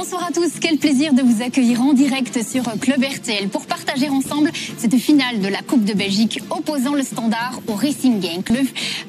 Bonsoir à tous, quel plaisir de vous accueillir en direct sur Club RTL pour partager ensemble cette finale de la Coupe de Belgique opposant le Standard au Racing Genk.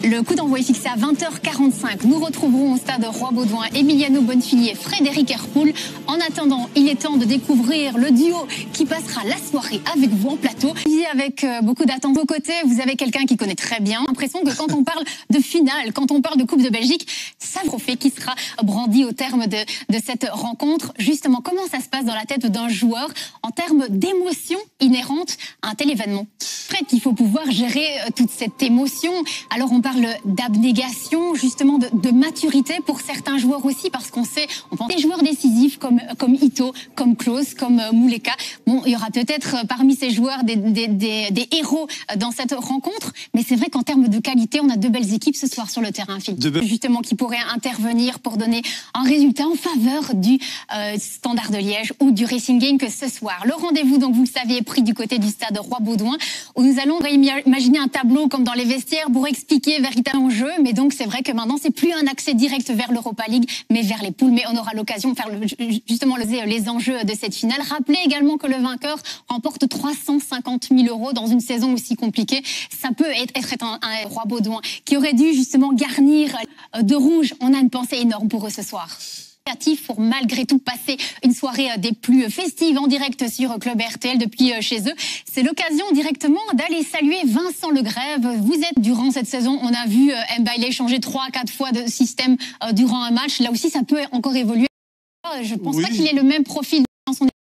Le coup d'envoi est fixé à 20h45. Nous retrouverons au stade Roi-Baudouin Emiliano Bonfili et Frédéric Herpoul. En attendant, il est temps de découvrir le duo qui passera la soirée avec vous en plateau. Avec beaucoup d'attente aux côtés, vous avez quelqu'un qui connaît très bien. L'impression que quand on parle de finale, quand on parle de Coupe de Belgique, ça trophée qui sera brandi au terme de cette rencontre. Justement, comment ça se passe dans la tête d'un joueur en termes d'émotion inhérente à un tel événement? Après, il faut pouvoir gérer toute cette émotion. Alors, on parle d'abnégation, justement de maturité pour certains joueurs aussi, parce qu'on sait, on pense des joueurs décisifs comme Ito, comme Klose, comme Mouleka. Bon, il y aura peut-être parmi ces joueurs des héros dans cette rencontre, mais c'est vrai qu'en termes de qualité, on a deux belles équipes ce soir sur le terrain, Philippe. Justement, qui pourraient intervenir pour donner un résultat en faveur du Standard de Liège ou du Racing Genk ce soir. Le rendez-vous, donc vous le savez, est pris du côté du stade Roi-Baudouin, où nous allons imaginer un tableau comme dans les vestiaires pour expliquer véritablement le jeu. Mais donc c'est vrai que maintenant c'est plus un accès direct vers l'Europa League, mais vers les poules. Mais on aura l'occasion de faire justement les enjeux de cette finale. Rappelez également que le vainqueur remporte 350 000 € dans une saison aussi compliquée. Ça peut être un Roi-Baudouin qui aurait dû justement garnir de rouge. On a une pensée énorme pour eux ce soir. Pour malgré tout passer une soirée des plus festives en direct sur Club RTL depuis chez eux. C'est l'occasion directement d'aller saluer Vincent Legrève. Vous êtes durant cette saison, on a vu Mbaye changer 3 à 4 fois de système durant un match. Là aussi, ça peut encore évoluer. Je pense pas qu'il ait le même profil.